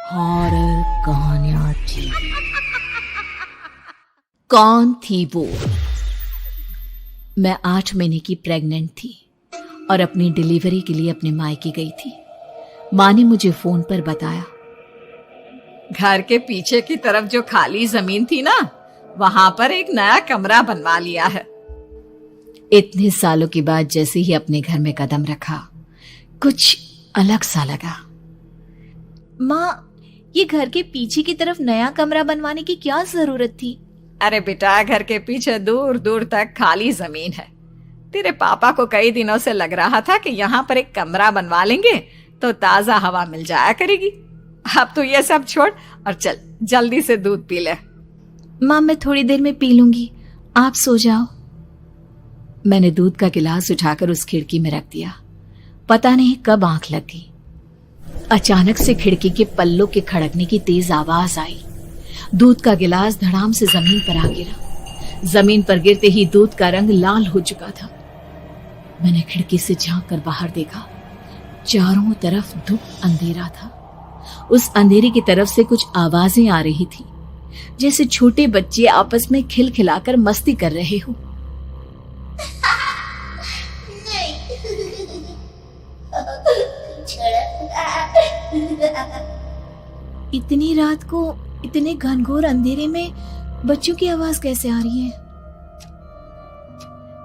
Horror कहानियां थी। कौन थी वो? मैं 8 महीने की प्रेग्नेंट थी और अपनी डिलीवरी के लिए अपने मायके गई थी। माँ ने मुझे फोन पर बताया, घर के पीछे की तरफ जो खाली जमीन थी ना, वहां पर एक नया कमरा बनवा लिया है। इतने सालों के बाद जैसे ही अपने घर में कदम रखा, कुछ अलग सा लगा। माँ, ये घर के पीछे की तरफ नया कमरा बनवाने की क्या जरूरत थी? अरे बेटा, घर के पीछे दूर दूर तक खाली जमीन है। तेरे पापा को कई दिनों से लग रहा था कि यहाँ पर एक कमरा बनवा लेंगे तो ताजा हवा मिल जाया करेगी। अब तो ये सब छोड़ और चल जल्दी से दूध पी ले। माँ, मैं थोड़ी देर में पी लूंगी, आप सो जाओ। मैंने दूध का गिलास उठाकर उस खिड़की में रख दिया। पता नहीं कब आंख लग गई। अचानक से खिड़की के पल्लों के खड़कने की तेज आवाज आई। दूध का गिलास धड़ाम से जमीन पर आ गिरा। जमीन पर गिरते ही दूध का रंग लाल हो चुका था। मैंने खिड़की से झांक कर बाहर देखा। चारों तरफ धूप अंधेरा था। उस अंधेरे की तरफ से कुछ आवाजें आ रही थी, जैसे छोटे बच्चे आपस में खिलखिलाकर मस्ती कर रहे हो। इतनी रात को इतने घनघोर अंधेरे में बच्चों की आवाज कैसे आ रही है?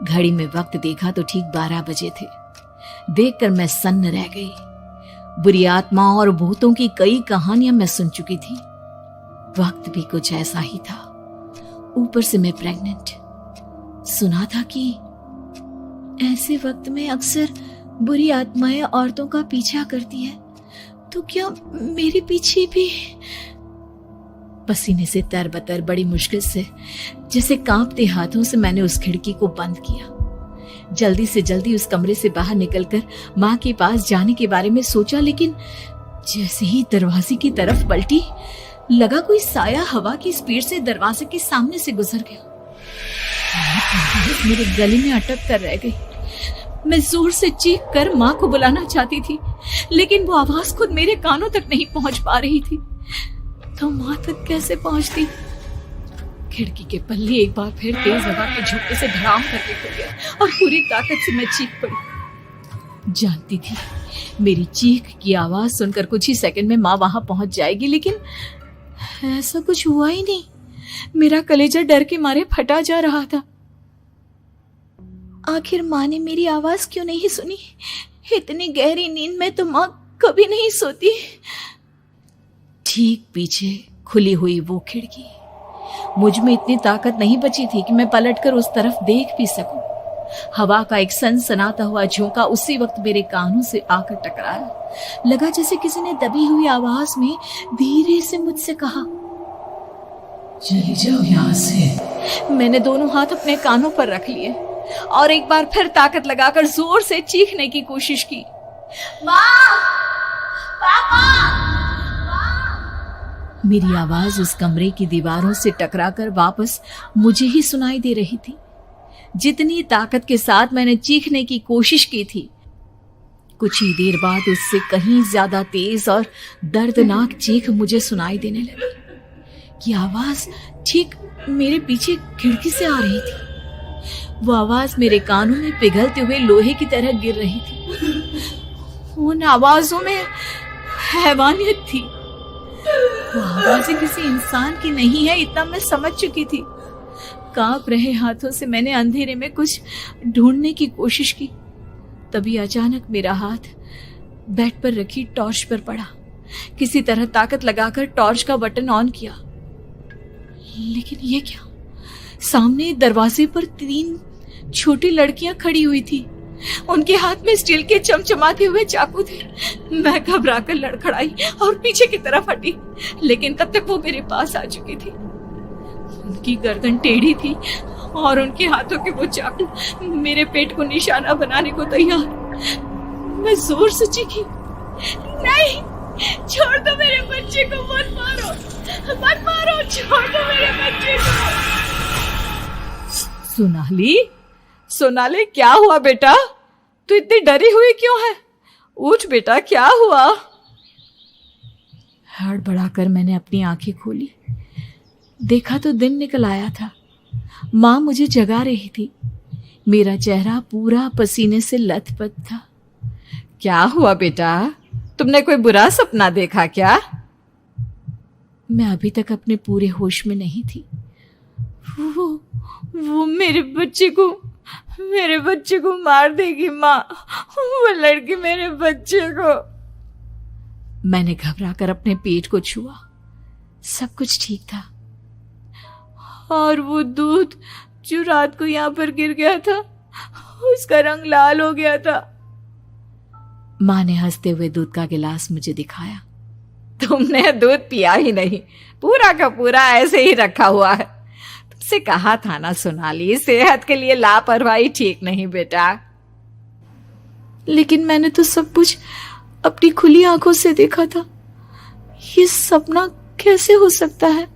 घड़ी में वक्त देखा तो ठीक 12 बजे थे। देखकर मैं सन्न रह गई। बुरी आत्माओं और भूतों की कई कहानियां मैं सुन चुकी थी। वक्त भी कुछ ऐसा ही था। ऊपर से मैं प्रेग्नेंट। सुना था कि ऐसे वक्त में अक्सर बुरी आत्माएं औरतों का पीछा करती है, तो क्या मेरे पीछे भी? पसीने से तरबतर बड़ी मुश्किल से, जैसे कांपते हाथों से मैंने उस खिड़की को बंद किया। जल्दी से जल्दी उस कमरे से बाहर निकलकर माँ के पास जाने के बारे में सोचा, लेकिन जैसे ही दरवाजे की तरफ पलटी, लगा कोई साया हवा की स्पीड से दरवाजे के सामने से गुजर गया। मेरे गले में अटक कर रह गई। मैं जोर से चीख कर माँ को बुलाना चाहती थी, लेकिन वो आवाज खुद मेरे कानों तक नहीं पहुंच पा रही थी। तो माँ तक कैसे पहुंचती? खिड़की के पल्ले एक बार फिर तेज हवा के झोंके से धड़ाम करके खुल गया और पूरी ताकत से मैं चीख पड़ी। जानती थी मेरी चीख की आवाज सुनकर कुछ ही सेकंड में माँ वहां पहुंच जाएगी, लेकिन ऐसा कुछ हुआ ही नहीं। मेरा कलेजा डर के मारे फटा जा रहा था। आखिर माँ ने मेरी आवाज क्यों नहीं सुनी? इतनी गहरी नींद में तो माँ कभी नहीं सोती। ठीक पीछे खुली हुई वो खिड़की। मुझ में इतनी ताकत नहीं बची थी कि मैं पलटकर उस तरफ देख भी सकूं। हवा का एक सनसनाता हुआ झोंका उसी वक्त मेरे कानों से आकर टकराया। लगा जैसे किसी ने दबी हुई आवाज में धीरे से मुझसे कहा, चली जाओ यहाँ से। मैंने दोनों हाथ अपने कानों पर रख लिए और एक बार फिर ताकत लगाकर जोर से चीखने की कोशिश की। माँ! पापा! मेरी आवाज उस कमरे की दीवारों से टकराकर वापस मुझे ही सुनाई दे रही थी। जितनी ताकत के साथ मैंने चीखने की कोशिश की थी, कुछ ही देर बाद उससे कहीं ज्यादा तेज और दर्दनाक चीख मुझे सुनाई देने लगी। कि आवाज ठीक मेरे पीछे खिड़की से आ रही थी। वो आवाज मेरे कानों में पिघलते हुए लोहे की तरह गिर रही थी। उन आवाजों में हैवानियत थी। वो आवाजें किसी इंसान की नहीं है, इतना मैं समझ चुकी थी। कांप रहे हाथों से मैंने अंधेरे में कुछ ढूंढने की कोशिश की। तभी अचानक मेरा हाथ बेड पर रखी टॉर्च पर पड़ा। किसी तरह ताकत लगाकर टॉर्च का बटन ऑन किया, लेकिन ये क्या? सामने दरवाजे पर 3 छोटी लड़कियां खड़ी हुई थी। उनके हाथ में स्टील के चमचमाते हुए चाकू थे। मैं घबराकर लड़खड़ाई और पीछे की तरफ हटी, लेकिन तब तक वो मेरे पास आ चुकी थी। उनकी गर्दन टेढ़ी थी और उनके हाथों के वो चाकू मेरे पेट को निशाना बनाने को तैयार। मैं जोर से चीखी, नहीं, छोड़ दो मेरे बच्चे को, मत मारो, मत मारो, छोड़ दो मेरे बच्चे को। सोनाली, क्या हुआ बेटा? तू इतनी डरी हुई क्यों है? उठ बेटा, क्या हुआ? हड़बड़ाकर मैंने अपनी आंखें खोली। देखा तो दिन निकल आया था। माँ मुझे जगा रही थी। मेरा चेहरा पूरा पसीने से लथपथ था। क्या हुआ बेटा, तुमने कोई बुरा सपना देखा क्या? मैं अभी तक अपने पूरे होश में नहीं थी। वो मेरे बच्चे को मार देगी माँ। वो लड़की मेरे बच्चे को। मैंने घबराकर अपने पेट को छुआ। सब कुछ ठीक था। और वो दूध जो रात को यहाँ पर गिर गया था, उसका रंग लाल हो गया था। माँ ने हंसते हुए दूध का गिलास मुझे दिखाया। तुमने दूध पिया ही नहीं, पूरा का पूरा ऐसे ही रखा हुआ है। तुमसे कहा था ना सोनाली, सेहत के लिए लापरवाही ठीक नहीं बेटा। लेकिन मैंने तो सब कुछ अपनी खुली आंखों से देखा था। ये सपना कैसे हो सकता है?